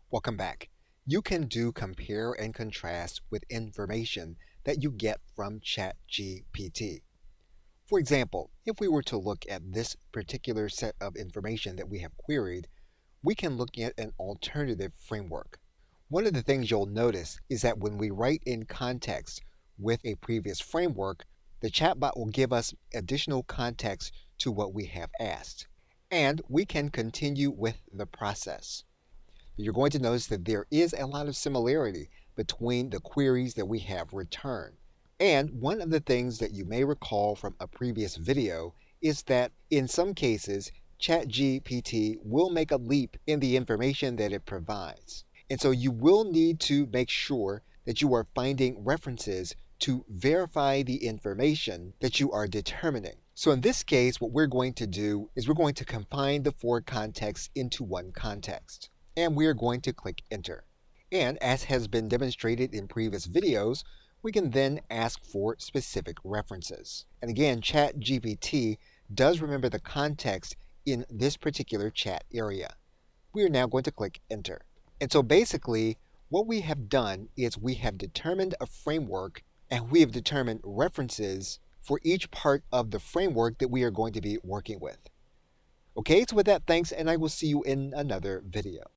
Welcome back. You can do compare and contrast with information that you get from ChatGPT. For example, if we were to look at this particular set of information that we have queried, we can look at an alternative framework. One of the things you'll notice is that when we write in context with a previous framework, the chatbot will give us additional context to what we have asked. And we can continue with the process. You're going to notice that there is a lot of similarity between the queries that we have returned. And one of the things that you may recall from a previous video is that in some cases, ChatGPT will make a leap in the information that it provides. And so you will need to make sure that you are finding references to verify the information that you are determining. So in this case, what we're going to do is we're going to combine the four contexts into one context. And we are going to click Enter. And as has been demonstrated in previous videos, we can then ask for specific references. And again, ChatGPT does remember the context in this particular chat area. We are now going to click Enter. And so basically, what we have done is we have determined a framework and we have determined references for each part of the framework that we are going to be working with. Okay, so with that, thanks, and I will see you in another video.